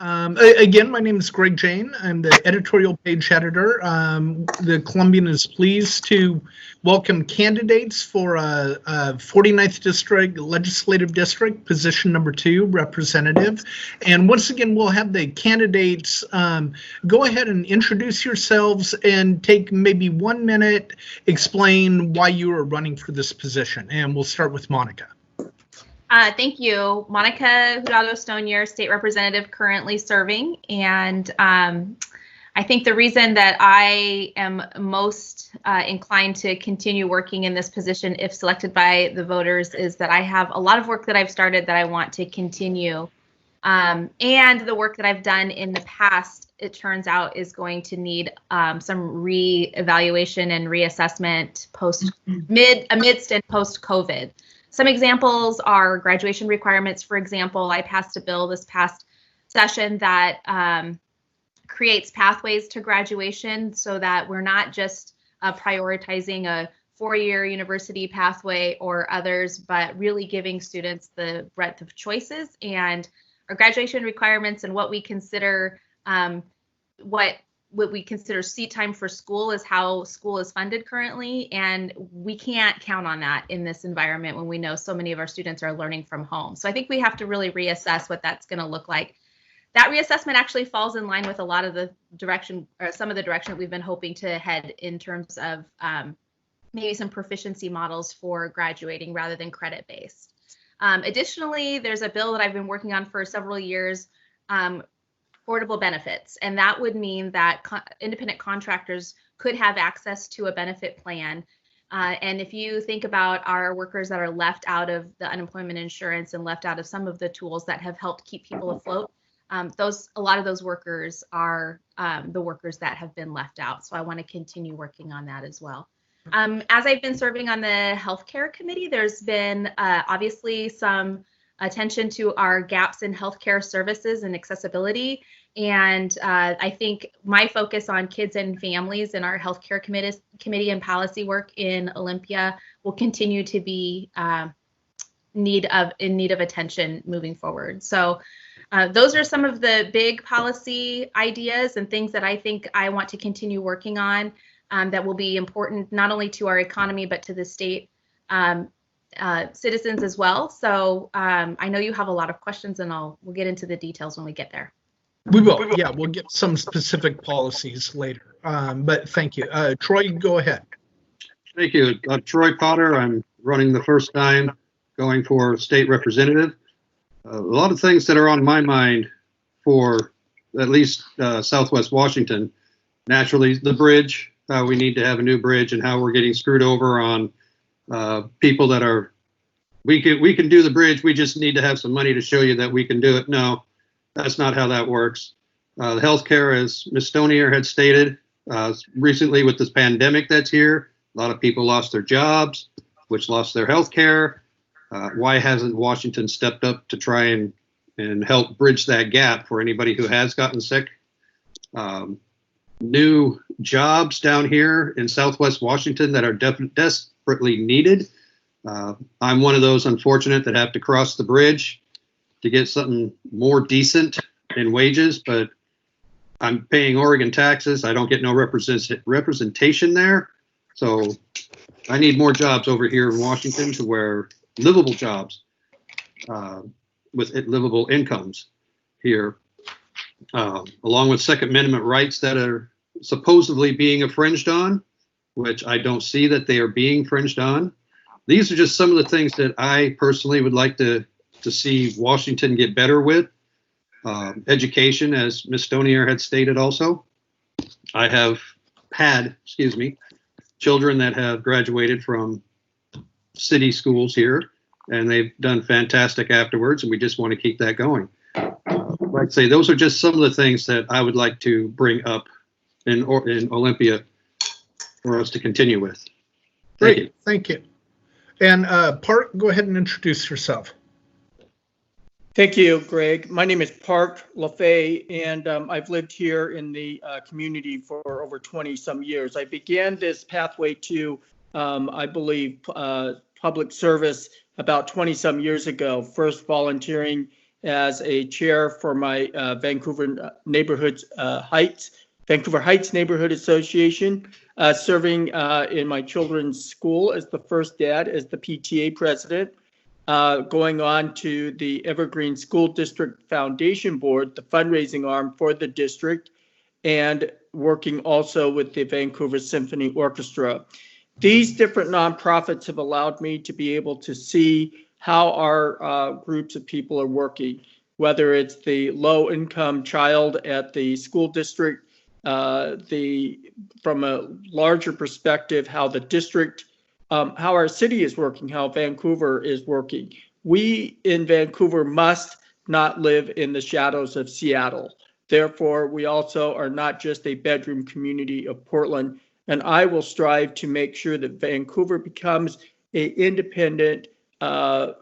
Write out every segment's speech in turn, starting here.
Again, my name is Greg Jane. I'm the editorial page editor. The Columbian is pleased to welcome candidates for 49th District Legislative District, position number 2, representative. And once again, we'll have the candidates go ahead and introduce yourselves and take maybe 1 minute, explain why you are running for this position. And we'll start with Monica. Thank you. Monica Jurado Stonier, state representative currently serving. And I think the reason that I am most inclined to continue working in this position if selected by the voters is that I have a lot of work that I've started that I want to continue. And the work that I've done in the past, it turns out, is going to need some re-evaluation and reassessment amidst and post-COVID. Some examples are graduation requirements. For example, I passed a bill this past session that creates pathways to graduation so that we're not just prioritizing a 4-year university pathway or others, but really giving students the breadth of choices. And our graduation requirements and what we consider what we consider seat time for school is how school is funded currently, and we can't count on that in this environment when we know so many of our students are learning from home. So I think we have to really reassess what that's going to look like. That reassessment actually falls in line with a lot of the direction, or some of the direction that we've been hoping to head in terms of maybe some proficiency models for graduating rather than credit-based. Additionally, there's a bill that I've been working on for several years, affordable benefits, and that would mean that independent contractors could have access to a benefit plan. And if you think about our workers that are left out of the unemployment insurance and left out of some of the tools that have helped keep people afloat, a lot of those workers are the workers that have been left out. So I want to continue working on that as well. As I've been serving on the healthcare committee, there's been obviously some attention to our gaps in healthcare services and accessibility. And I think my focus on kids and families in our healthcare committee and policy work in Olympia will continue to be in need of attention moving forward. So those are some of the big policy ideas and things that I think I want to continue working on that will be important not only to our economy, but to the state citizens as well. So I know you have a lot of questions, and we'll get into the details when we get there. We will. Yeah, we'll get some specific policies later. But thank you. Troy, go ahead. Thank you. Troy Potter. I'm running the first time going for state representative. A lot of things that are on my mind for at least Southwest Washington. Naturally, the bridge. We need to have a new bridge, and how we're getting screwed over on people that are, we can do the bridge, we just need to have some money to show you that we can do it. No, that's not how that works. The healthcare, as Ms. Stonier had stated, recently with this pandemic that's here, a lot of people lost their jobs, which lost their healthcare. Why hasn't Washington stepped up to try and help bridge that gap for anybody who has gotten sick? New jobs down here in Southwest Washington that are desperately needed. I'm one of those unfortunate that have to cross the bridge to get something more decent in wages, but I'm paying Oregon taxes. I don't get no representation there. So I need more jobs over here in Washington to where livable jobs with livable incomes here, along with Second Amendment rights that are supposedly being infringed on, which I don't see that they are being infringed on. These are just some of the things that I personally would like to see Washington get better with. Education, as Ms. Stonier had stated also. I have had, children that have graduated from city schools here, and they've done fantastic afterwards, and we just want to keep that going. Like I say, those are just some of the things that I would like to bring up in Olympia for us to continue with. Great, thank you. And Park, go ahead and introduce yourself. Thank you, Greg. My name is Park Llafet, and I've lived here in the community for over 20 some years. I began this pathway to, I believe, public service about 20 some years ago, first volunteering as a chair for my Vancouver Heights Neighborhood Association, serving in my children's school as the first dad, as the PTA president, going on to the Evergreen School District Foundation Board, the fundraising arm for the district, and working also with the Vancouver Symphony Orchestra. These different nonprofits have allowed me to be able to see how our groups of people are working, whether it's the low-income child at the school district, from a larger perspective, how the district, how our city is working, how Vancouver is working. We in Vancouver must not live in the shadows of Seattle. Therefore, we also are not just a bedroom community of Portland, and I will strive to make sure that Vancouver becomes an independent, a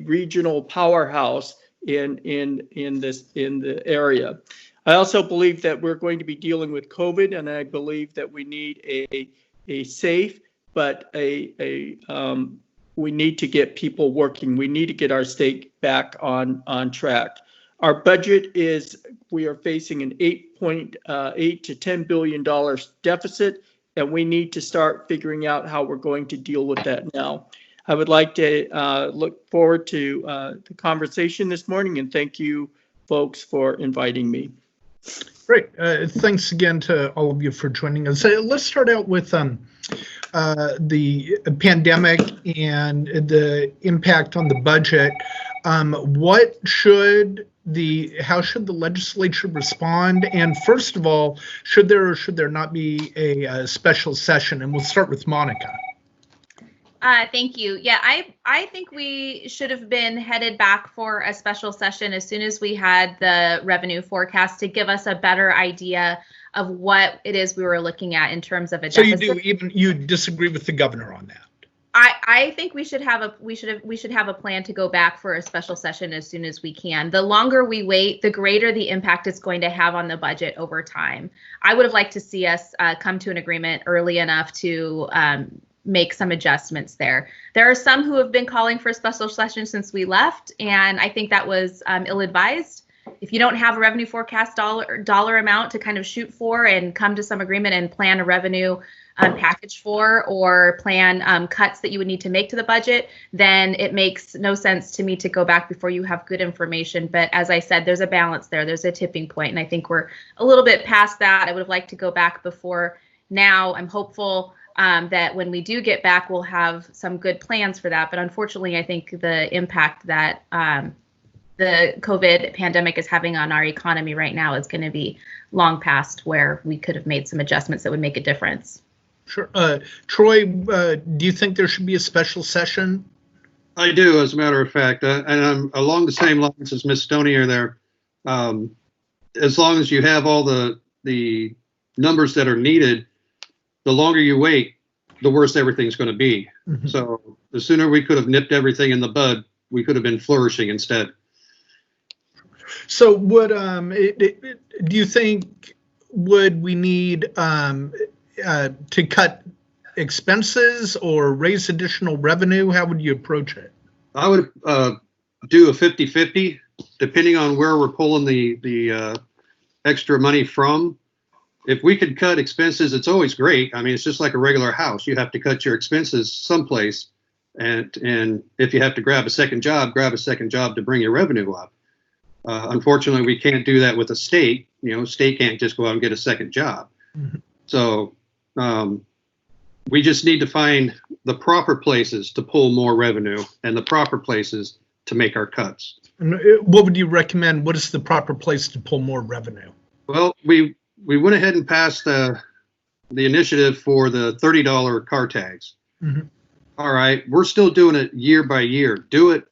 regional powerhouse in the area. I also believe that we're going to be dealing with COVID, and I believe that we need a safe, but we need to get people working. We need to get our state back on track. Our budget is, we are facing an $8.8 to $10 billion deficit, and we need to start figuring out how we're going to deal with that now. I would like to look forward to the conversation this morning, and thank you folks for inviting me. Great. Thanks again to all of you for joining us. Let's start out with the pandemic and the impact on the budget. How should the legislature respond? And first of all, should there or should there not be a special session? And we'll start with Monica. Thank you. Yeah, I think we should have been headed back for a special session as soon as we had the revenue forecast to give us a better idea of what it is we were looking at in terms of a deficit. So you disagree with the governor on that? I think we should have a plan to go back for a special session as soon as we can. The longer we wait, the greater the impact it's going to have on the budget over time. I would have liked to see us come to an agreement early enough to make some adjustments there. There are some who have been calling for a special session since we left, and I think that was ill-advised. If you don't have a revenue forecast dollar amount to kind of shoot for and come to some agreement and plan a revenue package for, or plan cuts that you would need to make to the budget, then it makes no sense to me to go back before you have good information. But as I said, there's a balance there. There's a tipping point, and I think we're a little bit past that. I would have liked to go back before now. I'm hopeful that when we do get back, we'll have some good plans for that. But unfortunately, I think the impact that the COVID pandemic is having on our economy right now is going to be long past where we could have made some adjustments that would make a difference. Sure. Troy, do you think there should be a special session? I do, as a matter of fact, and I'm along the same lines as Ms. Stonier there. As long as you have all the numbers that are needed, the longer you wait, the worse everything's going to be. Mm-hmm. So the sooner we could have nipped everything in the bud, we could have been flourishing instead. So would do you think would we need to cut expenses or raise additional revenue? How would you approach it? I would do a 50-50, depending on where we're pulling the extra money from. If we could cut expenses, it's always great. I mean, it's just like a regular house. You have to cut your expenses someplace. And if you have to grab a second job to bring your revenue up. Unfortunately, we can't do that with the state. State can't just go out and get a second job. Mm-hmm. So we just need to find the proper places to pull more revenue and the proper places to make our cuts. And what would you recommend? What is the proper place to pull more revenue? Well, we went ahead and passed the initiative for the $30 car tags. Mm-hmm. All right, we're still doing it year by year. Do it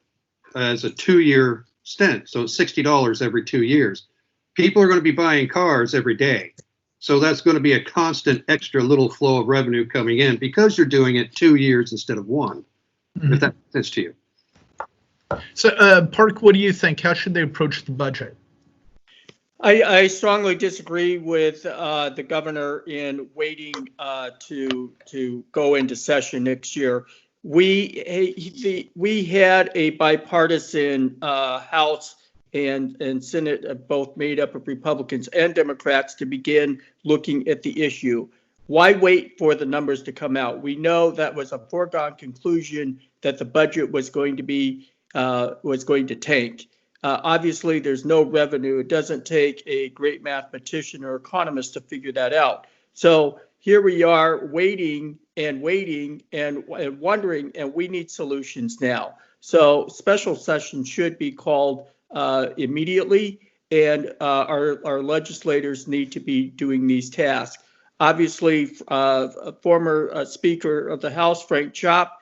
as a 2-year stint, so it's $60 every 2 years. People are going to be buying cars every day. So that's going to be a constant extra little flow of revenue coming in because you're doing it 2 years instead of one, mm-hmm. if that makes sense to you. So, Park, what do you think? How should they approach the budget? I strongly disagree with the governor in waiting to go into session next year. We had a bipartisan House and Senate, both made up of Republicans and Democrats, to begin looking at the issue. Why wait for the numbers to come out? We know that was a foregone conclusion that the budget was going to tank. Obviously, there's no revenue. It doesn't take a great mathematician or economist to figure that out. So here we are waiting and wondering, and we need solutions now. So special session should be called immediately, and our legislators need to be doing these tasks. Obviously, a former Speaker of the House, Frank Chop,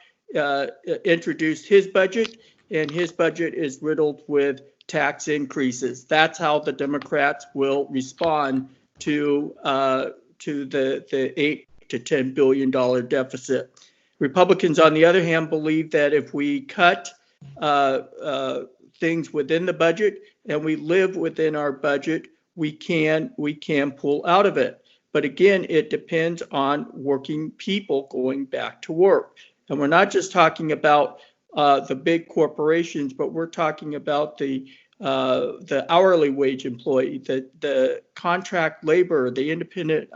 introduced his budget, and his budget is riddled with tax increases. That's how the Democrats will respond to the $8 to $10 billion deficit. Republicans, on the other hand, believe that if we cut things within the budget and we live within our budget, we can pull out of it. But again, it depends on working people going back to work. And we're not just talking about the big corporations, but we're talking about the hourly wage employee, the contract labor, the independent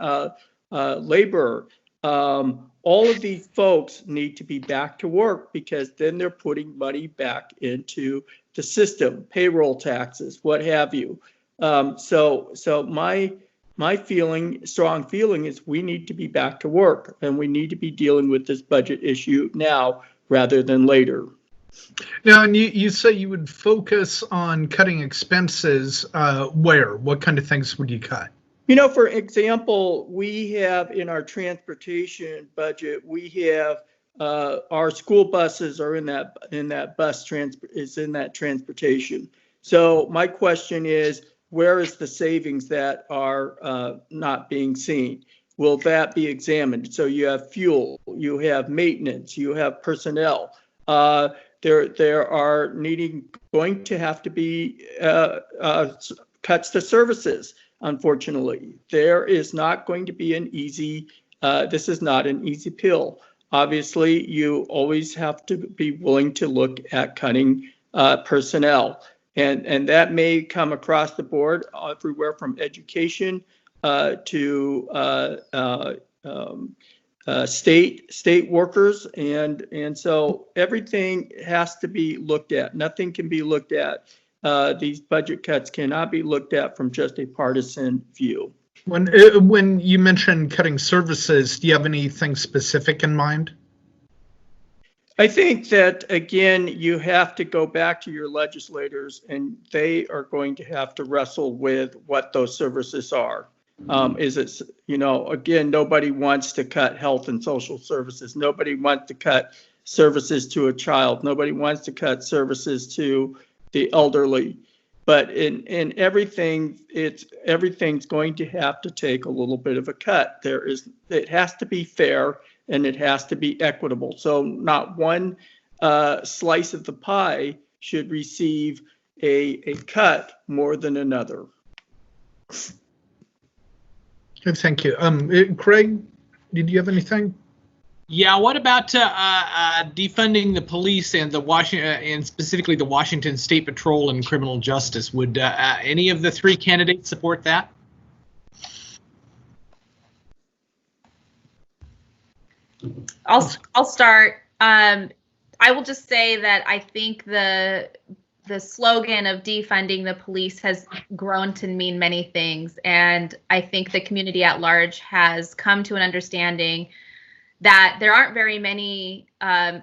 laborer. All of these folks need to be back to work, because then they're putting money back into the system, payroll taxes, what have you. So my strong feeling is we need to be back to work, and we need to be dealing with this budget issue now rather than later. Now, and you say you would focus on cutting expenses. Where? What kind of things would you cut? For example, we have in our transportation budget, we have our school buses are in that transportation. So my question is, where is the savings that are not being seen? Will that be examined? So you have fuel, you have maintenance, you have personnel. There are going to have to be cuts to services. Unfortunately, there is not going to be an easy. This is not an easy pill. Obviously, you always have to be willing to look at cutting personnel. And that may come across the board everywhere from education to state workers. And so everything has to be looked at. Nothing can be looked at. These budget cuts cannot be looked at from just a partisan view. When you mentioned cutting services, do you have anything specific in mind? I think that, again, you have to go back to your legislators, and they are going to have to wrestle with what those services are. Is it, again, nobody wants to cut health and social services. Nobody wants to cut services to a child. Nobody wants to cut services to the elderly. But in everything, everything's going to have to take a little bit of a cut. It has to be fair, and it has to be equitable. So not one slice of the pie should receive a cut more than another. Thank you. Craig, did you have anything? Yeah, what about defunding the police and and specifically the Washington State Patrol and criminal justice? Would any of the three candidates support that? I'll start. I will just say that I think the slogan of defunding the police has grown to mean many things, and I think the community at large has come to an understanding that there aren't very many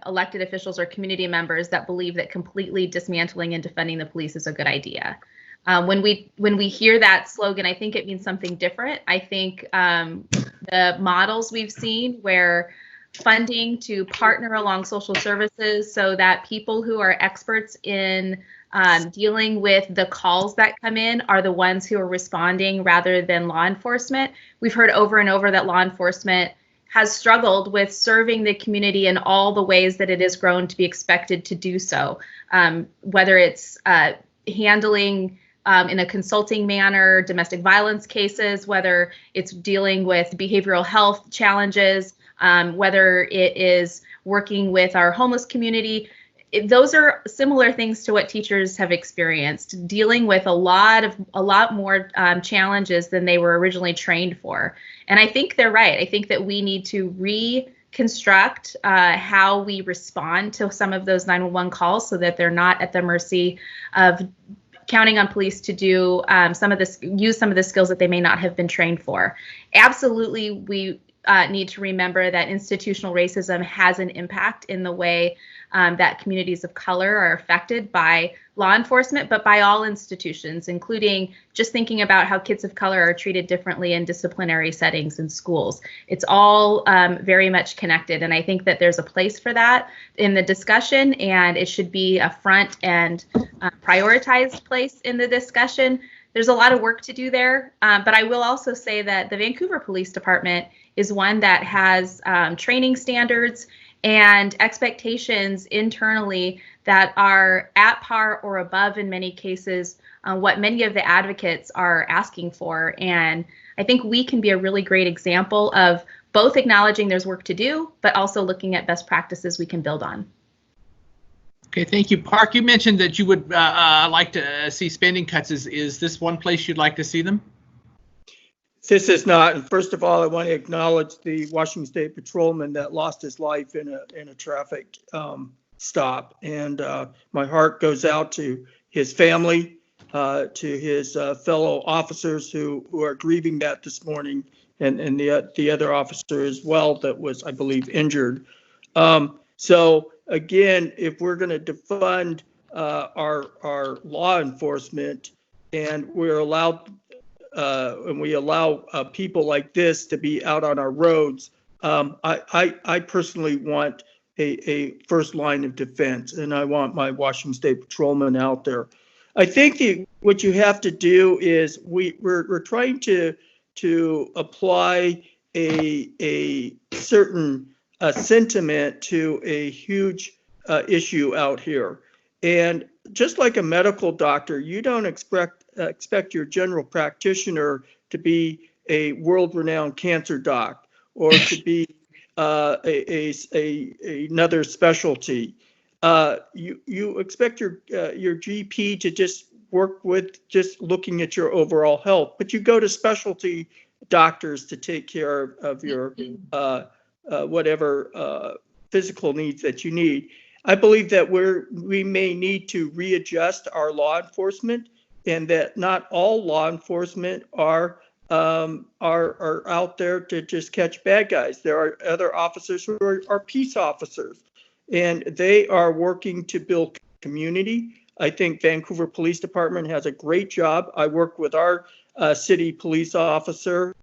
elected officials or community members that believe that completely dismantling and defunding the police is a good idea. When we hear that slogan, I think it means something different. I think the models we've seen where funding to partner along social services so that people who are experts in dealing with the calls that come in are the ones who are responding rather than law enforcement. We've heard over and over that law enforcement has struggled with serving the community in all the ways that it has grown to be expected to do so, whether it's handling in a consulting manner domestic violence cases, whether it's dealing with behavioral health challenges, whether it is working with our homeless community. those are similar things to what teachers have experienced, dealing with a lot more challenges than they were originally trained for. And I think they're right. I think that we need to reconstruct how we respond to some of those 911 calls so that they're not at the mercy of counting on police to do use some of the skills that they may not have been trained for. Absolutely, we need to remember that institutional racism has an impact in the way that communities of color are affected by law enforcement, but by all institutions, including just thinking about how kids of color are treated differently in disciplinary settings in schools. It's all very much connected, and I think that there's a place for that in the discussion, and it should be a front and prioritized place in the discussion. There's a lot of work to do there, but I will also say that the Vancouver Police Department is one that has training standards and expectations internally that are at par or above in many cases what many of the advocates are asking for. And I think we can be a really great example of both acknowledging there's work to do, but also looking at best practices we can build on. Okay, thank you. Park, you mentioned that you would like to see spending cuts. Is this one place you'd like to see them? This is not. And first of all, I want to acknowledge the Washington State patrolman that lost his life in a traffic stop. And my heart goes out to his family, to his fellow officers who are grieving that this morning, and the other officer as well that was, I believe, injured. So again, if we're going to defund our law enforcement and we're allowed and we allow people like this to be out on our roads, I personally want a first line of defense, and I want my Washington State patrolmen out there. I think what you have to do is we're trying to apply a certain sentiment to a huge issue out here. And just like a medical doctor, you don't expect your general practitioner to be a world-renowned cancer doc or to be another specialty. You expect your GP to just work with just looking at your overall health, but you go to specialty doctors to take care of your whatever physical needs that you need. I believe that we may need to readjust our law enforcement, and that not all law enforcement are out there to just catch bad guys. There are other officers who are peace officers, and they are working to build community. I think Vancouver Police Department has a great job. I work with our city police officer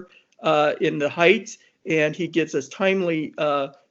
in the Heights, and he gives us timely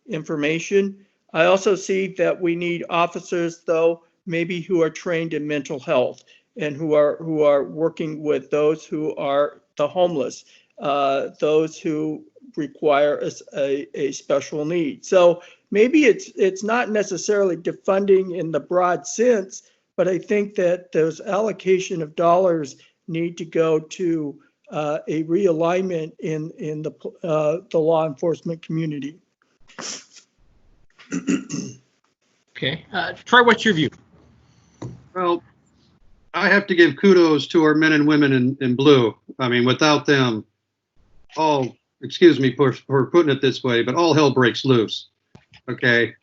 information. I also see that we need officers, though, maybe who are trained in mental health and who are working with those who are the homeless, those who require a special need. So maybe it's not necessarily defunding in the broad sense, but I think that those allocation of dollars need to go to a realignment in the law enforcement community. Okay, Troy, what's your view? Well, I have to give kudos to our men and women in blue. I mean, without them, excuse me for putting it this way, but all hell breaks loose. Okay,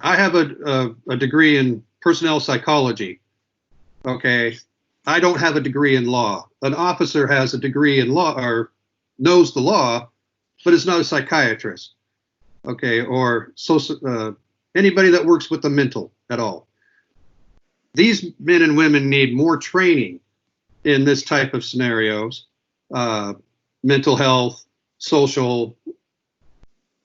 I have a degree in personnel psychology. Okay, I don't have a degree in law. An officer has a degree in law or knows the law, but is not a psychiatrist. Okay, or anybody that works with the mental at all. These men and women need more training in this type of scenarios, mental health, social.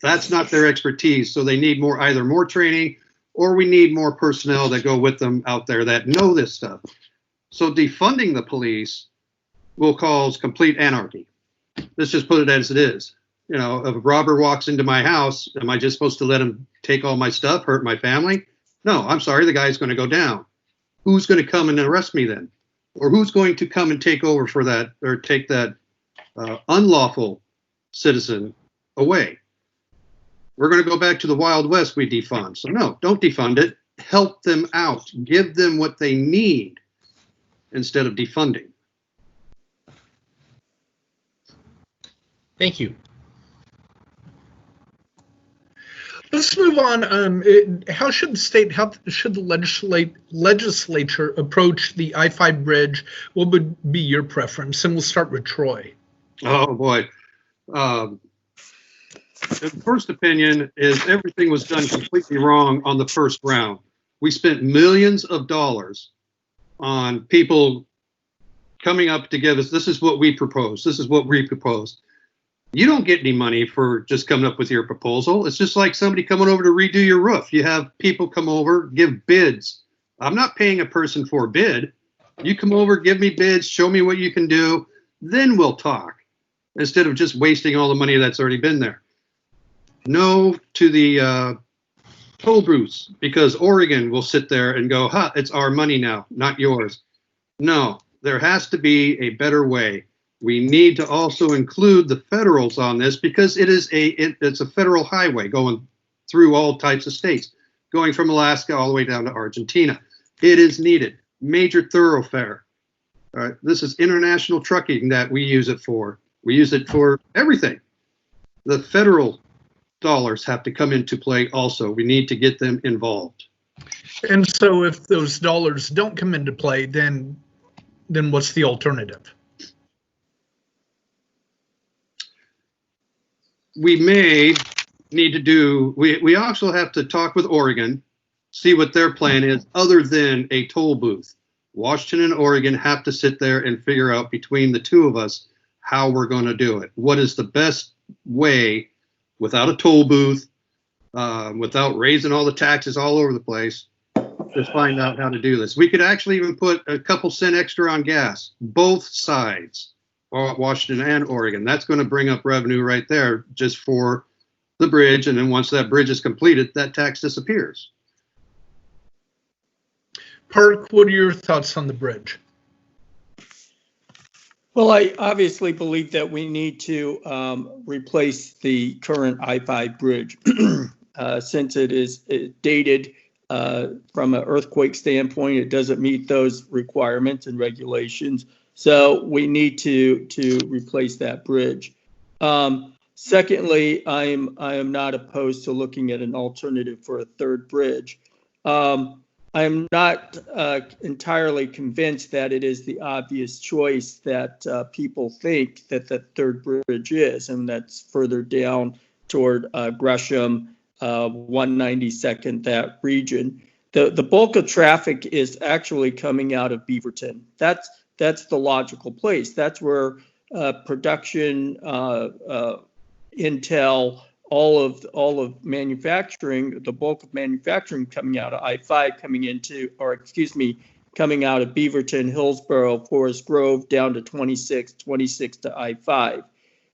That's not their expertise, so they need either more training, or we need more personnel that go with them out there that know this stuff. So defunding the police will cause complete anarchy. Let's just put it as it is. You know, if a robber walks into my house, am I just supposed to let him take all my stuff, hurt my family? No, I'm sorry, the guy's going to go down. Who's going to come and arrest me then? Or who's going to come and take over for that, or take that unlawful citizen away? We're going to go back to the Wild West we defund. So no, don't defund it. help them out, give them what they need instead of defunding. Thank you. Let's move on. How should the legislature approach the I-5 bridge? What would be your preference? And we'll start with Troy. Oh boy. The first opinion is everything was done completely wrong on the first round. We spent millions of dollars on people coming up to give us, this is what we propose, this is what we propose. You don't get any money for just coming up with your proposal. It's just like somebody coming over to redo your roof. You have people come over, give bids. I'm not paying a person for a bid. You come over, give me bids, show me what you can do, then we'll talk, instead of just wasting all the money that's already been there. No to the toll booths, because Oregon will sit there and go, it's our money now, not yours. No, there has to be a better way. We need to also include the federals on this, because it's a federal highway going through all types of states, going from Alaska all the way down to Argentina. It is needed. Major thoroughfare. All right, this is international trucking that we use it for. We use it for everything. The federal dollars have to come into play also. We need to get them involved. And so if those dollars don't come into play, then what's the alternative? We may need to do, we also have to talk with Oregon, see what their plan is other than a toll booth. Washington and Oregon have to sit there and figure out between the two of us how we're going to do it. What is the best way without a toll booth, without raising all the taxes all over the place, to find out how to do this. We could actually even put a couple cent extra on gas, both sides, Washington and Oregon. That's going to bring up revenue right there just for the bridge. And then once that bridge is completed, that tax disappears. Park, what are your thoughts on the bridge? Well, I obviously believe that we need to replace the current I-5 bridge since it is dated from an earthquake standpoint. It doesn't meet those requirements and regulations. So we need to replace that bridge. Secondly, I am not opposed to looking at an alternative for a third bridge. I'm not entirely convinced that it is the obvious choice that people think that the third bridge is, and that's further down toward Gresham, 192nd, that region. The bulk of traffic is actually coming out of Beaverton. That's the logical place. That's where production, Intel, all of manufacturing, the bulk of manufacturing coming out of I-5 coming out of Beaverton, Hillsborough, Forest Grove, down to 26 to I-5.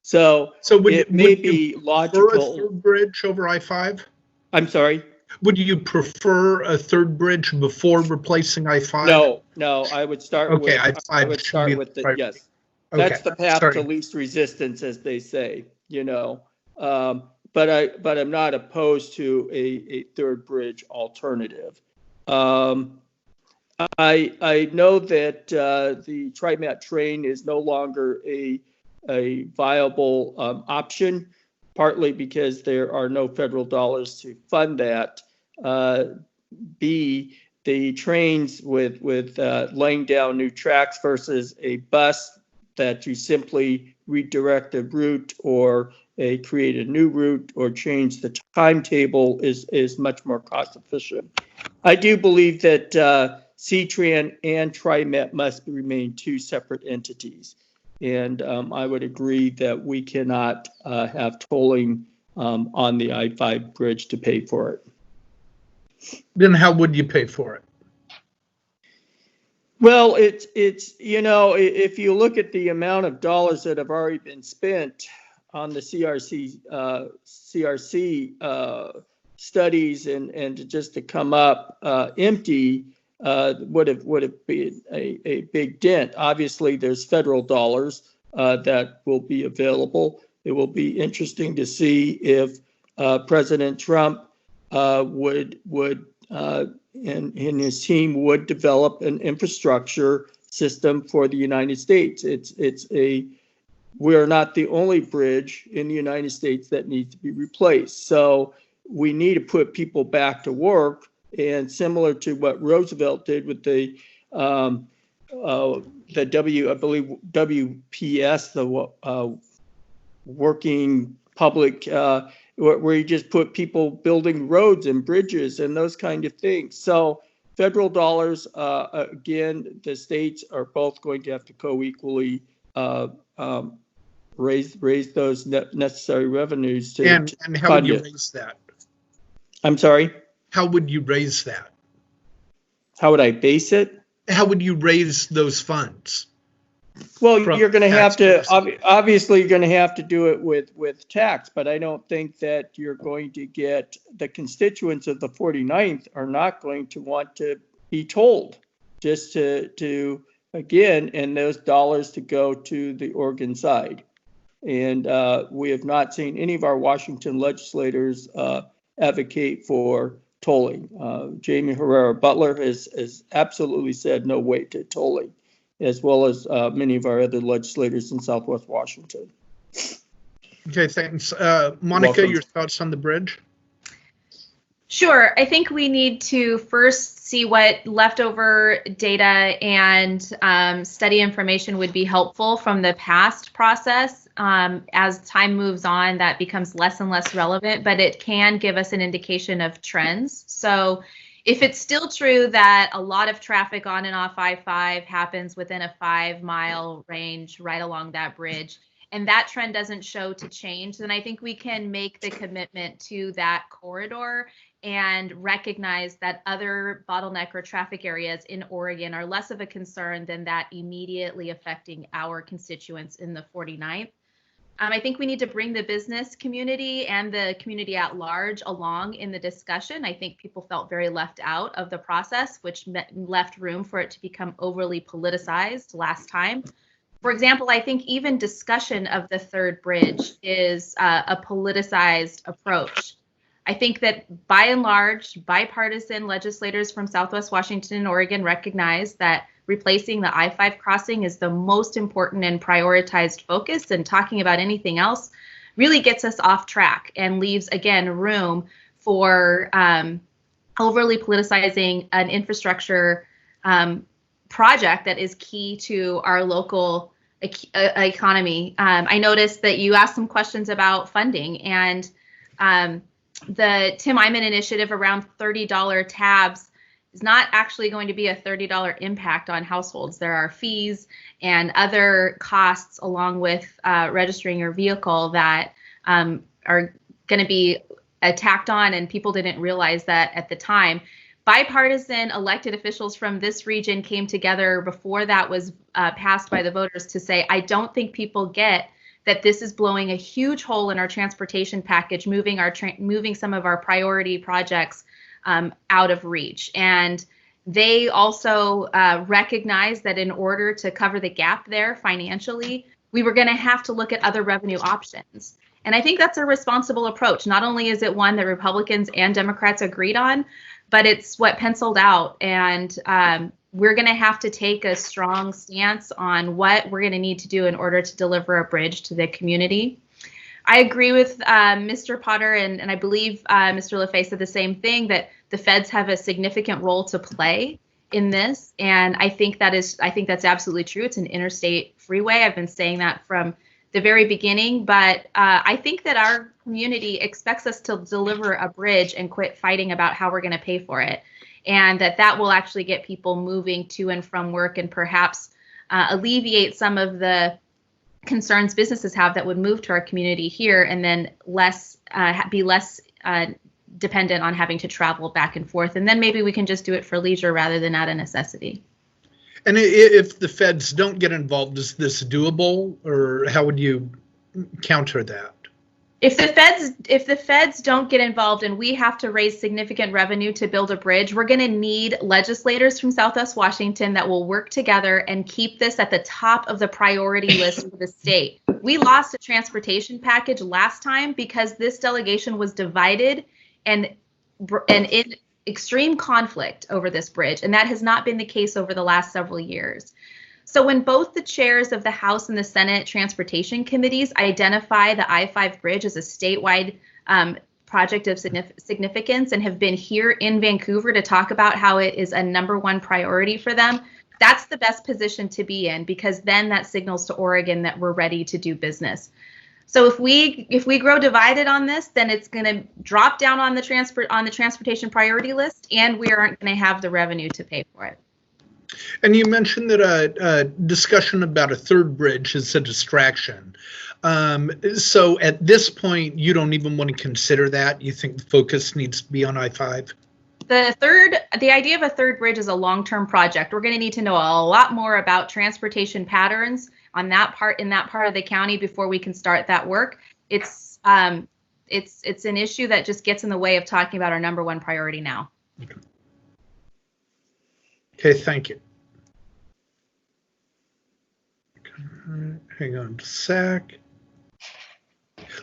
So it may be logical. A third bridge over I-5? I'm sorry? Would you prefer a third bridge before replacing I-5? No, I would start with the, yes. Okay. That's the path to least resistance, as they say, But I'm not opposed to a third bridge alternative. I know that the TriMet train is no longer a viable option, partly because there are no federal dollars to fund that. B, the trains with laying down new tracks versus a bus that you simply redirect the route or create a new route or change the timetable is much more cost efficient. I do believe that CTRAN and TriMet must remain two separate entities. And I would agree that we cannot have tolling on the I-5 bridge to pay for it. Then how would you pay for it? Well, it's if you look at the amount of dollars that have already been spent on the CRC studies and just to come up empty would have been a big dent. Obviously, there's federal dollars that will be available. It will be interesting to see if President Trump would and his team would develop an infrastructure system for the United States. We are not the only bridge in the United States that needs to be replaced. So we need to put people back to work, and similar to what Roosevelt did with the WPS, the working public, where you just put people building roads and bridges and those kind of things. So federal dollars, again, the states are both going to have to co-equally raise those necessary revenues to And how would you raise that? I'm sorry? How would you raise that? How would I base it? How would you raise those funds? Well, From you're going to have to, taxpayers. obviously, you're going to have to do it with tax, but I don't think that you're going to get, the constituents of the 49th are not going to want to be told, just to again, and those dollars to go to the Oregon side. And we have not seen any of our Washington legislators advocate for tolling. Jamie Herrera Butler has absolutely said no way to tolling, as well as many of our other legislators in Southwest Washington. Okay, thanks. Monica, Welcome. your thoughts on the bridge? Sure. I think we need to first see what leftover data and study information would be helpful from the past process. As time moves on, that becomes less and less relevant, but it can give us an indication of trends. So if it's still true that a lot of traffic on and off I-5 happens within a 5-mile range right along that bridge, and that trend doesn't show to change, then I think we can make the commitment to that corridor and recognize that other bottleneck or traffic areas in Oregon are less of a concern than that immediately affecting our constituents in the 49th. I think we need to bring the business community and the community at large along in the discussion. I think people felt very left out of the process, which left room for it to become overly politicized last time. For example, I think even discussion of the third bridge is a politicized approach. I think that by and large, bipartisan legislators from Southwest Washington and Oregon recognize that replacing the I-5 crossing is the most important and prioritized focus, and talking about anything else really gets us off track and leaves, again, room for overly politicizing an infrastructure project that is key to our local economy. I noticed that you asked some questions about funding, and the Tim Eyman initiative around $30 tabs is not actually going to be a $30 impact on households. There are fees and other costs along with registering your vehicle that are going to be tacked on, and people didn't realize that at the time. Bipartisan elected officials from this region came together before that was passed by the voters to say, I don't think people get that this is blowing a huge hole in our transportation package, moving some of our priority projects out of reach. And they also recognize that in order to cover the gap there financially, we were going to have to look at other revenue options. And I think that's a responsible approach. Not only is it one that Republicans and Democrats agreed on, but it's what penciled out. And we're going to have to take a strong stance on what we're going to need to do in order to deliver a bridge to the community. I agree with Mr. Potter, and I believe Mr. Llafet said the same thing, that the feds have a significant role to play in this. And I think that's absolutely true. It's an interstate freeway. I've been saying that from the very beginning, but I think that our community expects us to deliver a bridge and quit fighting about how we're going to pay for it. And that will actually get people moving to and from work, and perhaps alleviate some of the concerns businesses have that would move to our community here, and then be less dependent on having to travel back and forth. And then maybe we can just do it for leisure rather than out of necessity. And if the feds don't get involved, is this doable, or how would you counter that? If the feds don't get involved and we have to raise significant revenue to build a bridge, we're going to need legislators from Southwest Washington that will work together and keep this at the top of the priority list of the state. We lost a transportation package last time because this delegation was divided, and extreme conflict over this bridge, and that has not been the case over the last several years. So when both the chairs of the House and the Senate Transportation Committees identify the I-5 bridge as a statewide project of significance and have been here in Vancouver to talk about how it is a #1 priority for them, that's the best position to be in, because then that signals to Oregon that we're ready to do business. So if we grow divided on this, then it's going to drop down on the transportation priority list, and we aren't going to have the revenue to pay for it. And you mentioned that a discussion about a third bridge is a distraction. So at this point, you don't even want to consider that? You think the focus needs to be on I-5? The idea of a third bridge is a long-term project. We're going to need to know a lot more about transportation patterns in that part of the county before we can start that work. It's an issue that just gets in the way of talking about our #1 priority now. Okay, thank you. Hang on a sec.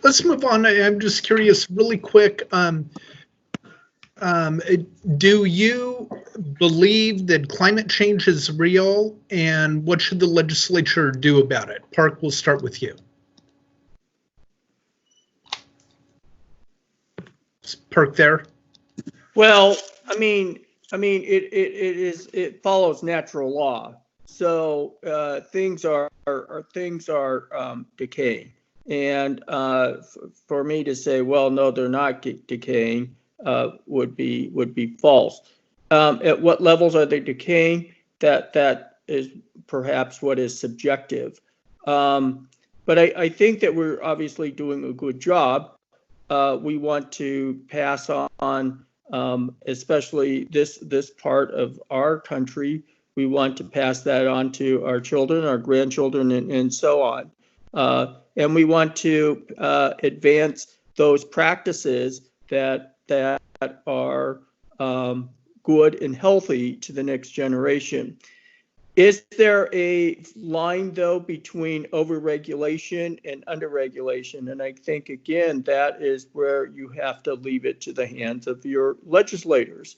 Let's move on. I'm just curious, really quick. Do you believe that climate change is real, and what should the legislature do about it? Park, we'll start with you. Is Park there? Well, I mean, it follows natural law. So things are decaying, and for me to say, well, no, they're not decaying, would be false. At what levels are they decaying? That is perhaps what is subjective. But I think that we're obviously doing a good job. We want to pass on, especially this part of our country, we want to pass that on to our children, our grandchildren, and so on. And we want to advance those practices that are good and healthy to the next generation. Is there a line, though, between overregulation and underregulation? And I think, again, that is where you have to leave it to the hands of your legislators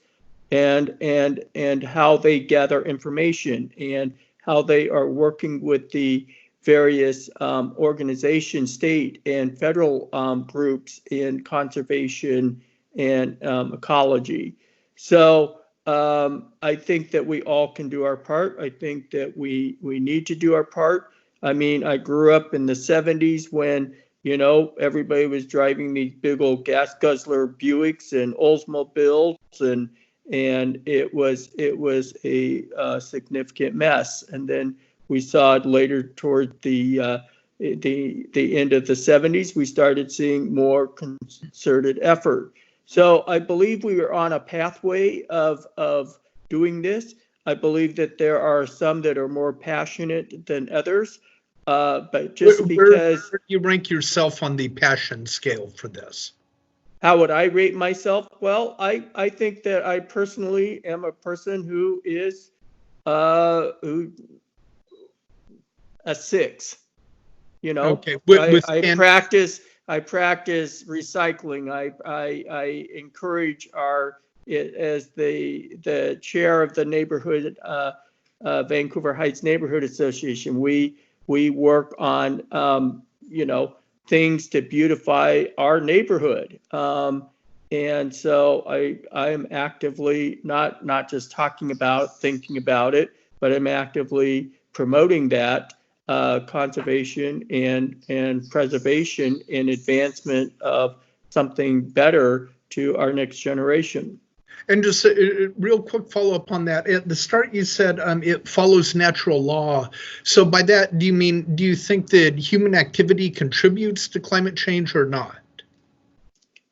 and how they gather information and how they are working with the various organizations, state and federal groups in conservation and ecology. So I think that we all can do our part. I think that we need to do our part. I mean, I grew up in the 70s when, everybody was driving these big old gas guzzler Buicks and Oldsmobiles, and it was a significant mess. And then we saw it later toward the end of the 70s. We started seeing more concerted effort. So I believe we are on a pathway of doing this. I believe that there are some that are more passionate than others, but just because... Where do you rank yourself on the passion scale for this? How would I rate myself? Well, I think that I personally am a person who is a 6. Okay. I practice recycling. I encourage as the chair of the neighborhood, Vancouver Heights Neighborhood Association, we work on, things to beautify our neighborhood. And so I am actively not just thinking about it, but I'm actively promoting that conservation and preservation and advancement of something better to our next generation. And just a real quick follow-up on that. At the start, you said it follows natural law. So by that, do you think that human activity contributes to climate change or not?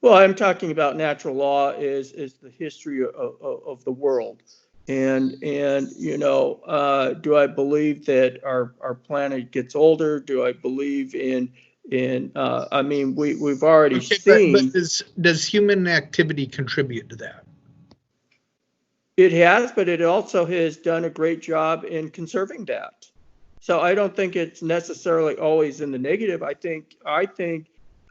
Well, I'm talking about natural law is the history of the world. And do I believe that our planet gets older? Do I believe we've already seen. But does human activity contribute to that? It has, but it also has done a great job in conserving that. So I don't think it's necessarily always in the negative. I think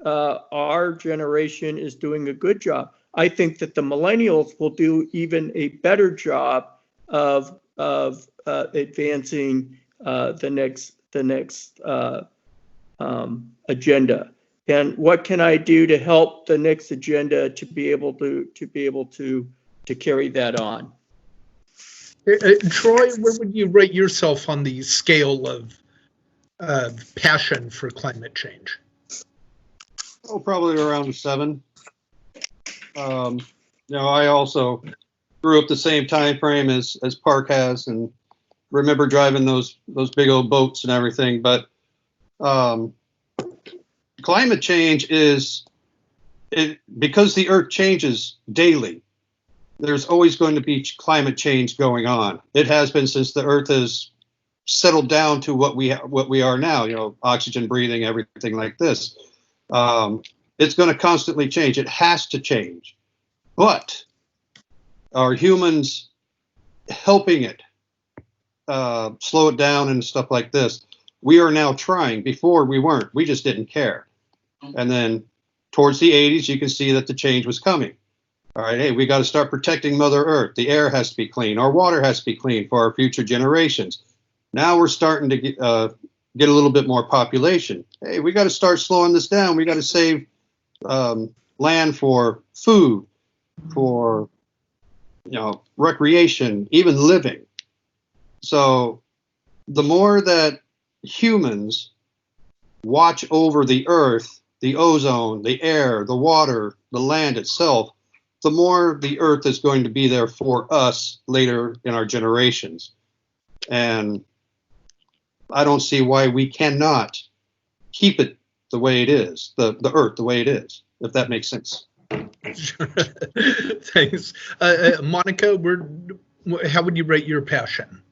our generation is doing a good job. I think that the millennials will do even a better job of advancing the next agenda. And what can I do to help the next agenda to be able to carry that on? Troy, where would you rate yourself on the scale of passion for climate change? Oh, probably around a 7. I also grew up the same time frame as Park has, and remember driving those big old boats and everything. But climate change because the Earth changes daily. There's always going to be climate change going on. It has been since the Earth has settled down to what we are now. Oxygen breathing, everything like this. It's going to constantly change. It has to change. But are humans helping it slow it down and stuff like this? We are now trying. Before we weren't. We just didn't care. And then towards the 80s, you can see that the change was coming. All right, hey, we got to start protecting Mother Earth. The air has to be clean. Our water has to be clean for our future generations. Now we're starting to get a little bit more population. Hey, we got to start slowing this down. We got to save land for food, for recreation, even living. So the more that humans watch over the Earth, the ozone, the air, the water, the land itself, the more the Earth is going to be there for us later in our generations. And I don't see why we cannot keep it the way it is, the Earth the way it is, if that makes sense. Sure. Thanks. Monica, how would you rate your passion?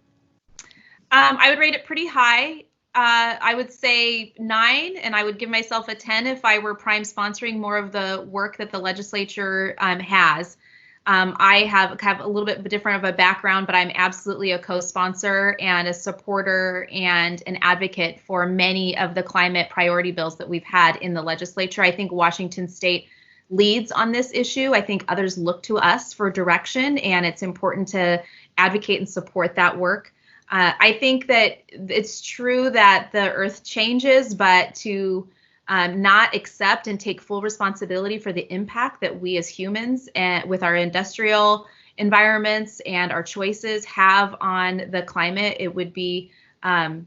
I would rate it pretty high. I would say 9, and I would give myself a 10 if I were prime sponsoring more of the work that the legislature has. I have a little bit different of a background, but I'm absolutely a co-sponsor and a supporter and an advocate for many of the climate priority bills that we've had in the legislature. I think Washington State leads on this issue. I think others look to us for direction, and it's important to advocate and support that work. I think that it's true that the Earth changes, but to not accept and take full responsibility for the impact that we as humans and with our industrial environments and our choices have on the climate, it would be a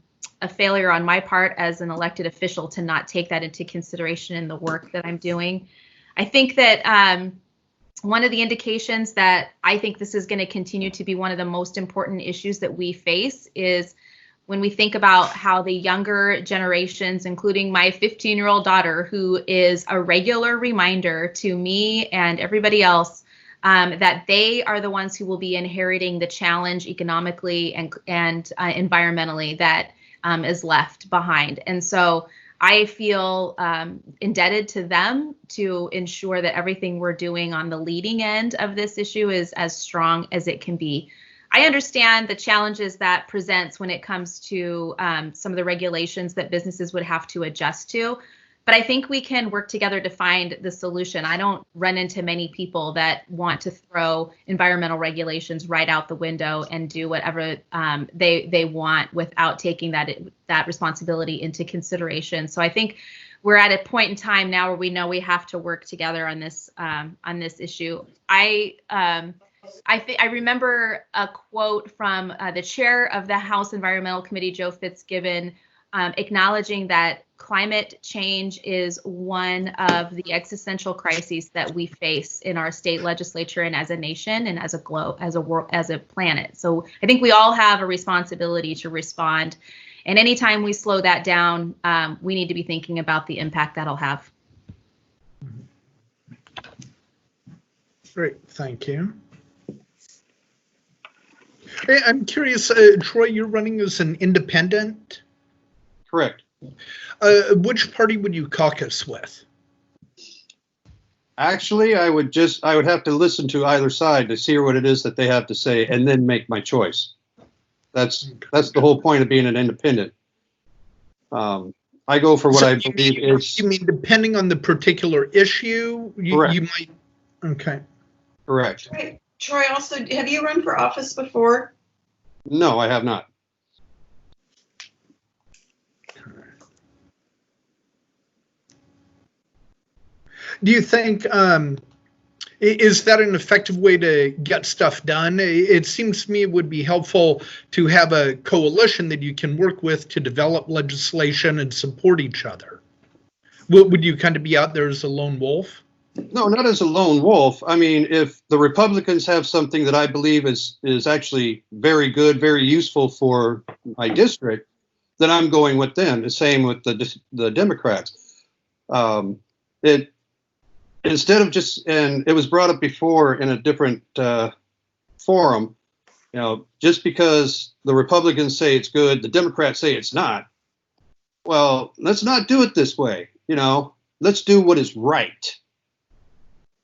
failure on my part as an elected official to not take that into consideration in the work that I'm doing. I think that one of the indications that I think this is going to continue to be one of the most important issues that we face is when we think about how the younger generations, including my 15-year-old daughter, who is a regular reminder to me and everybody else that they are the ones who will be inheriting the challenge economically and environmentally that is left behind. And so I feel indebted to them to ensure that everything we're doing on the leading end of this issue is as strong as it can be. I understand the challenges that presents when it comes to some of the regulations that businesses would have to adjust to, but I think we can work together to find the solution. I don't run into many people that want to throw environmental regulations right out the window and do whatever they want without taking that responsibility into consideration. So I think we're at a point in time now where we know we have to work together on this issue. I remember a quote from the chair of the House Environmental Committee, Joe Fitzgibbon, acknowledging that climate change is one of the existential crises that we face in our state legislature and as a nation and as a globe, as a world, as a planet. So I think we all have a responsibility to respond. And anytime we slow that down, we need to be thinking about the impact that'll have. Great, thank you. Hey, I'm curious, Troy, you're running as an independent? Correct. Which party would you caucus with? Actually, I would have to listen to either side to hear what it is that they have to say and then make my choice. That's the whole point of being an independent. I go for what I believe is. You mean depending on the particular issue, you might. Okay. Correct. Right. Troy, also, have you run for office before? No, I have not. Do you think, is that an effective way to get stuff done? It seems to me it would be helpful to have a coalition that you can work with to develop legislation and support each other. Would you kind of be out there as a lone wolf? No, not as a lone wolf. I mean, if the Republicans have something that I believe is actually very good, very useful for my district, then I'm going with them. The same with the Democrats. Instead of just, and it was brought up before in a different forum, you know, just because the Republicans say it's good, the Democrats say it's not. Well, let's not do it this way. You know, let's do what is right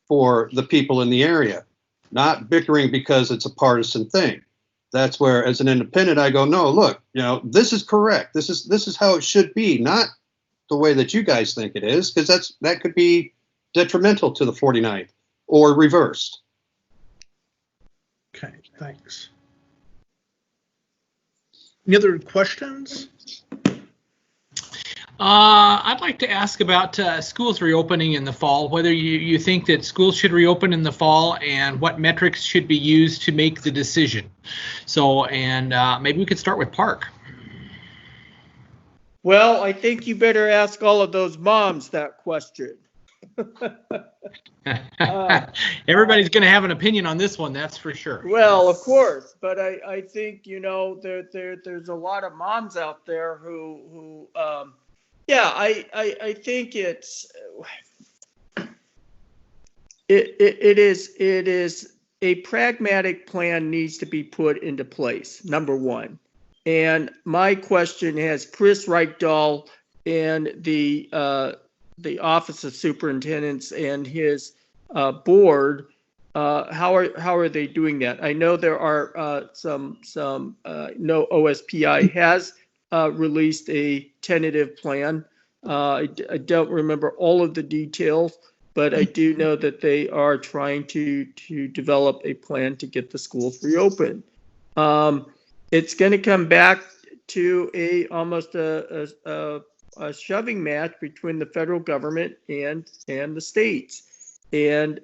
for the people in the area, not bickering because it's a partisan thing. That's where, as an independent, I go, no, look, you know, this is correct. This is how it should be, not the way that you guys think it is, because that could be detrimental to the 49th or reversed. Okay, thanks. Any other questions? I'd like to ask about schools reopening in the fall, whether you think that schools should reopen in the fall and what metrics should be used to make the decision. So, and maybe we could start with Park. Well, I think you better ask all of those moms that question. Everybody's going to have an opinion on this one, that's for sure. Well, of course, but I think, you know, there's a lot of moms out there who yeah, I think it is a pragmatic plan needs to be put into place, number one. And my question has Chris Reichdahl and the Office of Superintendents and his board, how are they doing that? I know there are some no, OSPI has released a tentative plan. I don't remember all of the details, but I do know that they are trying to develop a plan to get the schools reopened. It's going to come back to almost a shoving match between the federal government and the states. And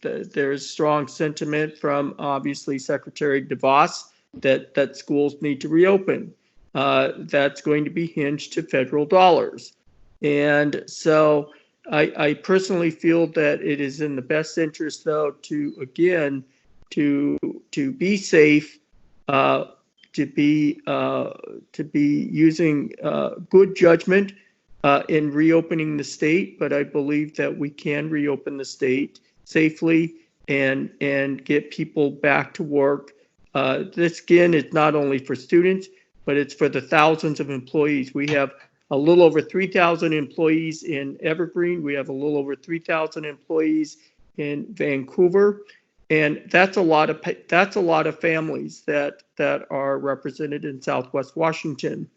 there's strong sentiment from obviously Secretary DeVos that schools need to reopen. That's going to be hinged to federal dollars. And so I personally feel that it is in the best interest, though, to be safe, to be using good judgment in reopening the state. But I believe that we can reopen the state safely and get people back to work. This again is not only for students, but it's for the thousands of employees. We have a little over 3,000 employees in Evergreen. We have a little over 3,000 employees in Vancouver, and that's a lot of families that are represented in Southwest Washington.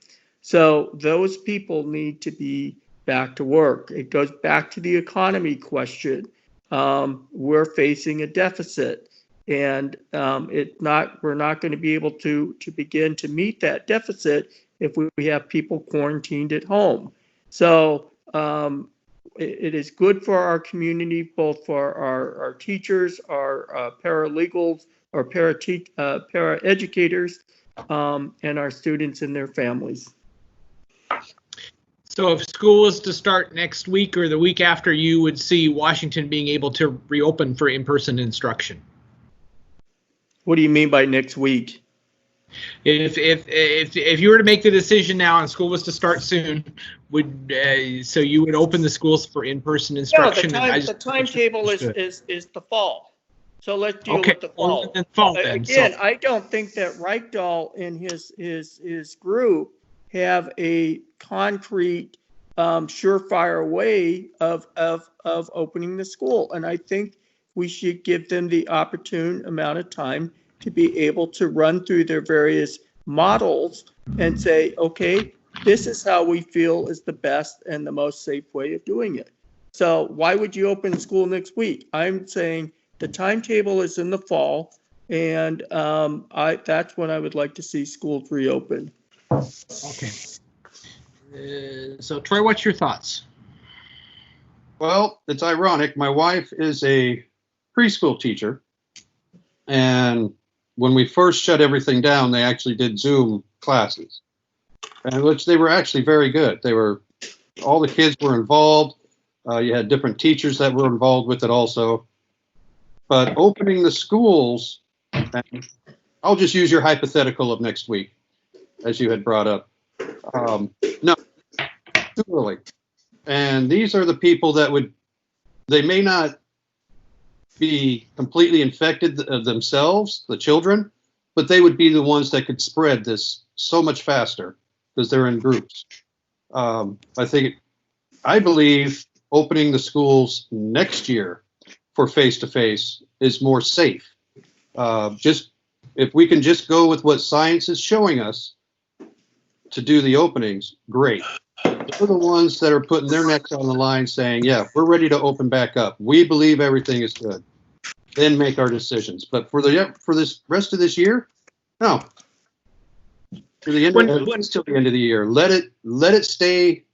So those people need to be back to work. It goes back to the economy question. We're facing a deficit, and we're not going to be able to begin to meet that deficit if we have people quarantined at home. So it is good for our community, both for our teachers, our paralegals, our paraeducators, and our students and their families. So if school was to start next week or the week after, you would see Washington being able to reopen for in-person instruction. What do you mean by next week? If you were to make the decision now and school was to start soon, so you would open the schools for in-person instruction? No, the timetable is the fall. So let's deal with the fall. Again, I don't think that Reichdahl and his group have a concrete, surefire way of opening the school, and I think we should give them the opportune amount of time to be able to run through their various models and say, okay, this is how we feel is the best and the most safe way of doing it. So why would you open school next week? I'm saying the timetable is in the fall, and that's when I would like to see schools reopen. Okay. So Troy, what's your thoughts? Well, it's ironic. My wife is a preschool teacher, and when we first shut everything down, they actually did Zoom classes, and which they were actually very good. All the kids were involved. You had different teachers that were involved with it also. But opening the schools, and I'll just use your hypothetical of next week, as you had brought up. No, too early. And these are the people that they may not be completely infected themselves, the children, but they would be the ones that could spread this so much faster because they're in groups. I believe opening the schools next year for face-to-face is more safe. Just if we can just go with what science is showing us to do the openings, great. They're the ones that are putting their necks on the line saying, yeah, we're ready to open back up. We believe everything is good. Then make our decisions. But for this rest of this year, no. To the end, at least till the end of the year, let it stay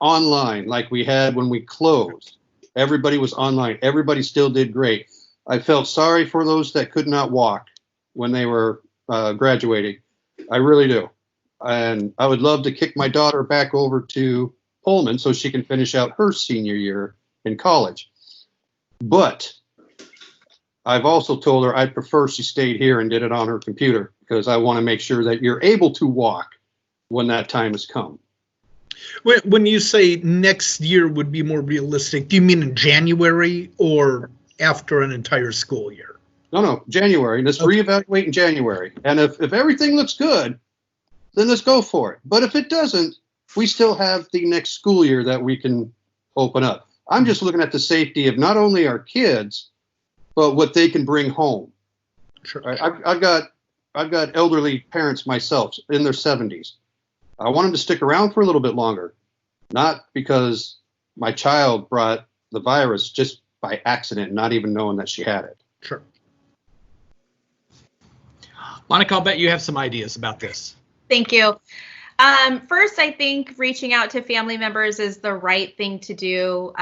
online like we had when we closed. Everybody was online. Everybody still did great. I felt sorry for those that could not walk when they were graduating. I really do. And I would love to kick my daughter back over to Pullman so she can finish out her senior year in college. But I've also told her I'd prefer she stayed here and did it on her computer because I want to make sure that you're able to walk when that time has come. When you say next year would be more realistic, do you mean in January or after an entire school year? No, January. Let's reevaluate in January. And if everything looks good, then let's go for it. But if it doesn't, we still have the next school year that we can open up. I'm just looking at the safety of not only our kids, but what they can bring home. Sure. I've got elderly parents myself in their 70s. I want them to stick around for a little bit longer, not because my child brought the virus just by accident, not even knowing that she had it. Sure. Monica, I'll bet you have some ideas about this. Thank you. First, I think reaching out to family members is the right thing to do.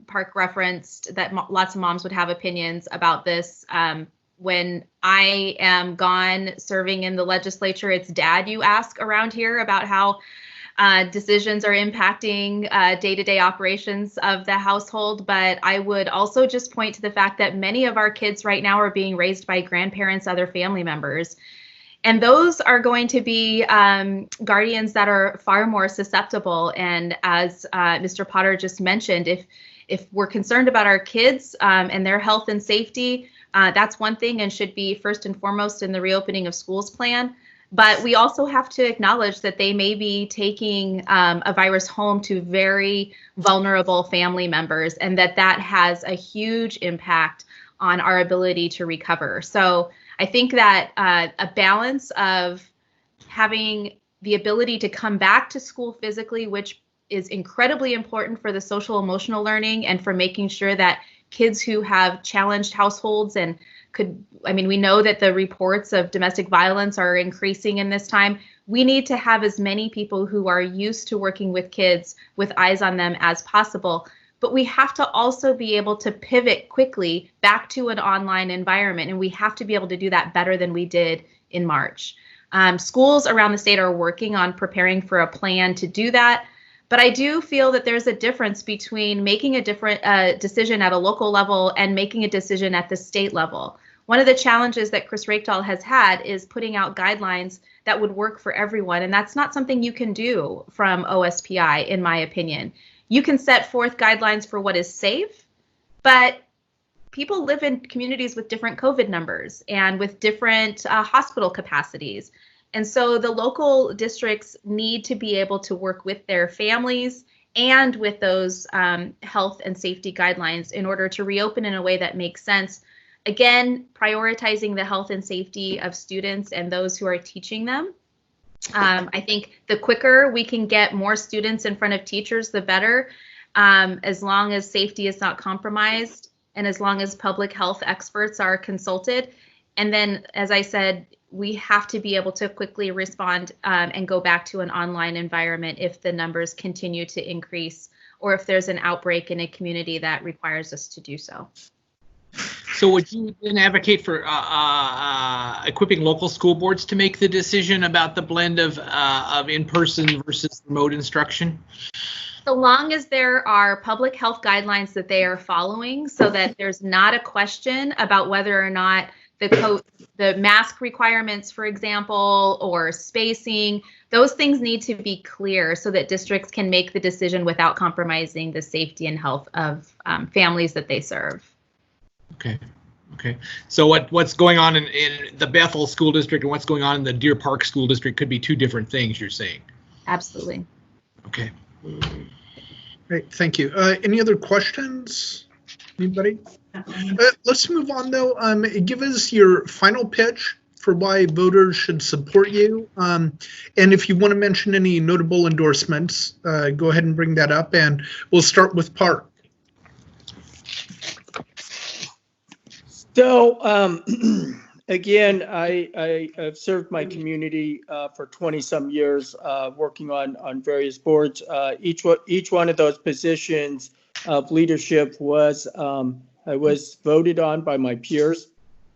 Park referenced that lots of moms would have opinions about this. When I am gone serving in the legislature, it's dad you ask around here about how decisions are impacting day-to-day operations of the household. But I would also just point to the fact that many of our kids right now are being raised by grandparents, other family members. And those are going to be guardians that are far more susceptible. And as Mr. Potter just mentioned, if we're concerned about our kids and their health and safety, that's one thing and should be first and foremost in the reopening of schools plan. But we also have to acknowledge that they may be taking a virus home to very vulnerable family members, and that has a huge impact on our ability to recover. So I think that a balance of having the ability to come back to school physically, which is incredibly important for the social emotional learning and for making sure that kids who have challenged households and we know that the reports of domestic violence are increasing in this time. We need to have as many people who are used to working with kids with eyes on them as possible. But we have to also be able to pivot quickly back to an online environment, and we have to be able to do that better than we did in March. Schools around the state are working on preparing for a plan to do that, but I do feel that there's a difference between making a different decision at a local level and making a decision at the state level. One of the challenges that Chris Rakedahl has had is putting out guidelines that would work for everyone, and that's not something you can do from OSPI, in my opinion. You can set forth guidelines for what is safe, but people live in communities with different COVID numbers and with different hospital capacities. And so the local districts need to be able to work with their families and with those health and safety guidelines in order to reopen in a way that makes sense. Again, prioritizing the health and safety of students and those who are teaching them. I think the quicker we can get more students in front of teachers, the better. as long as safety is not compromised and as long as public health experts are consulted. And then, as I said, we have to be able to quickly respond and go back to an online environment if the numbers continue to increase or if there's an outbreak in a community that requires us to do so. So would you then advocate for equipping local school boards to make the decision about the blend of in-person versus remote instruction? So long as there are public health guidelines that they are following, so that there's not a question about whether or not the mask requirements, for example, or spacing, those things need to be clear so that districts can make the decision without compromising the safety and health of families that they serve. Okay. Okay. So what's going on in the Bethel School District and what's going on in the Deer Park School District could be two different things, you're saying? Absolutely. Okay. Great, thank you. Any other questions? Anybody? Let's move on though. Give us your final pitch for why voters should support you. And if you want to mention any notable endorsements, go ahead and bring that up, and we'll start with Park. So again, I've served my community for 20 some years, working on various boards. Each one of those positions of leadership was I was voted on by my peers.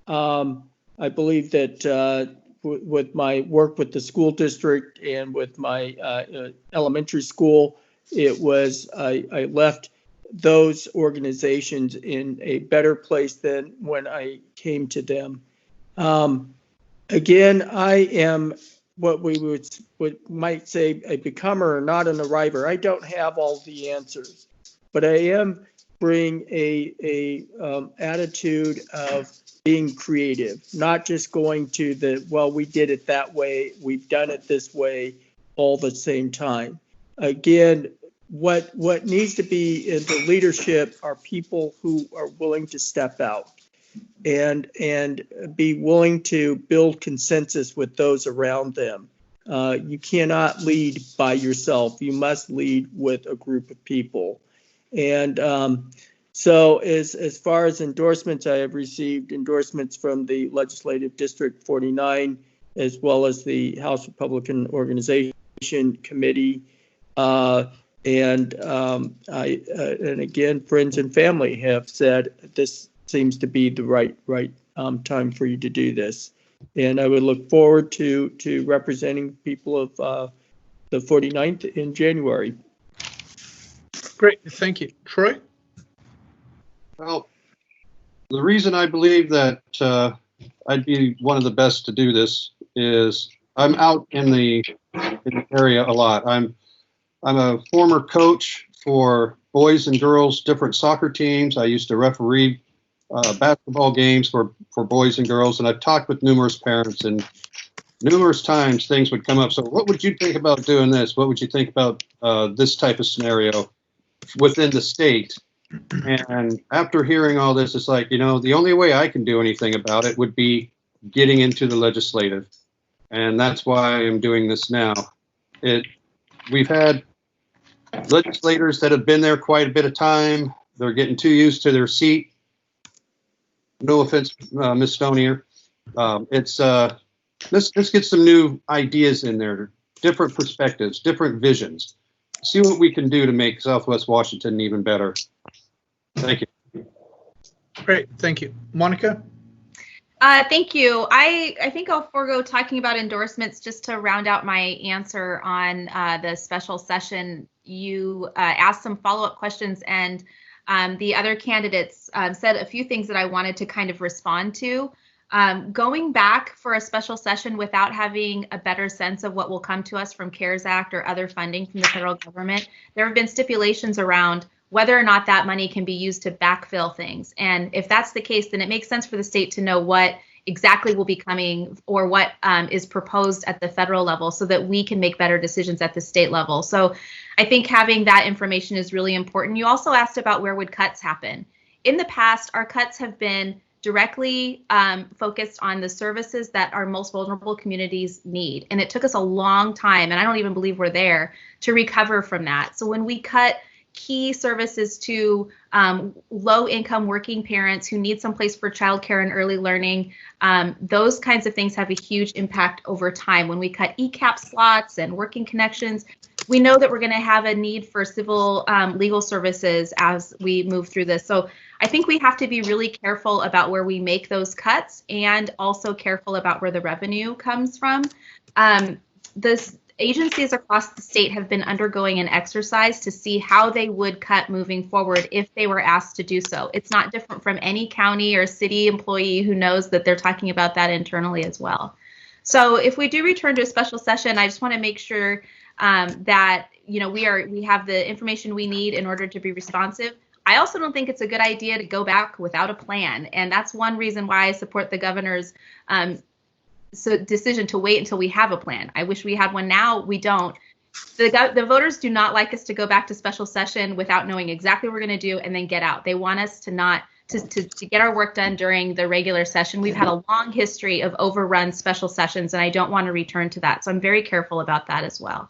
I believe that with my work with the school district and with my elementary school, it was I left those organizations in a better place than when I came to them. Again, I am what we might say a becomer, not an arriver. I don't have all the answers, but I am bring a attitude of being creative, not just going to the, well, we did it that way, we've done it this way all the same time. Again, what needs to be in the leadership are people who are willing to step out and be willing to build consensus with those around them. You cannot lead by yourself. You must lead with a group of people. And so as far as endorsements, I have received endorsements from the Legislative District 49, as well as the House Republican Organization Committee. And again, friends and family have said this seems to be the right time for you to do this. And I would look forward to representing people of the 49th in January. Great, thank you. Troy? Well, the reason I believe that I'd be one of the best to do this is I'm out in the area a lot. I'm a former coach for boys and girls different soccer teams. I used to referee basketball games for boys and girls, and I've talked with numerous parents, and numerous times things would come up. So what would you think about doing this? What would you think about this type of scenario within the state? And after hearing all this, it's like, the only way I can do anything about it would be getting into the legislative. And that's why I'm doing this now. We've had legislators that have been there quite a bit of time. They're getting too used to their seat. No offense, Ms. Stonier. Let's get some new ideas in there, different perspectives, different visions. See what we can do to make Southwest Washington even better. Thank you. Great, thank you. Monica? Thank you. I think I'll forego talking about endorsements just to round out my answer on the special session. You asked some follow-up questions, and the other candidates said a few things that I wanted to kind of respond to. Going back for a special session without having a better sense of what will come to us from CARES Act or other funding from the federal government, there have been stipulations around whether or not that money can be used to backfill things. And if that's the case, then it makes sense for the state to know what exactly will be coming or what is proposed at the federal level so that we can make better decisions at the state level. So I think having that information is really important. You also asked about where would cuts happen. In the past, our cuts have been directly focused on the services that our most vulnerable communities need. And it took us a long time, and I don't even believe we're there, to recover from that. So when we cut key services to low-income working parents who need some place for childcare and early learning. Those kinds of things have a huge impact over time. When we cut ECAP slots and working connections, we know that we're going to have a need for civil legal services as we move through this. So I think we have to be really careful about where we make those cuts and also careful about where the revenue comes from. This agencies across the state have been undergoing an exercise to see how they would cut moving forward if they were asked to do so. It's not different from any county or city employee who knows that they're talking about that internally as well. So if we do return to a special session, I just want to make sure that we have the information we need in order to be responsive. I also don't think it's a good idea to go back without a plan, and that's one reason why I support the governor's decision to wait until we have a plan. I wish we had one now. We don't. The voters do not like us to go back to special session without knowing exactly what we're going to do and then get out. They want us to not to get our work done during the regular session. We've had a long history of overrun special sessions, and I don't want to return to that. So I'm very careful about that as well.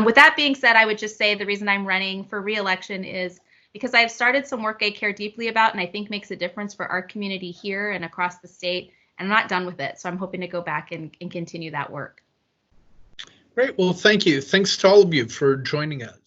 With that being said, I would just say the reason I'm running for re-election is because I've started some work I care deeply about and I think makes a difference for our community here and across the state. And I'm not done with it, so I'm hoping to go back and continue that work. Great. Well, thank you. Thanks to all of you for joining us.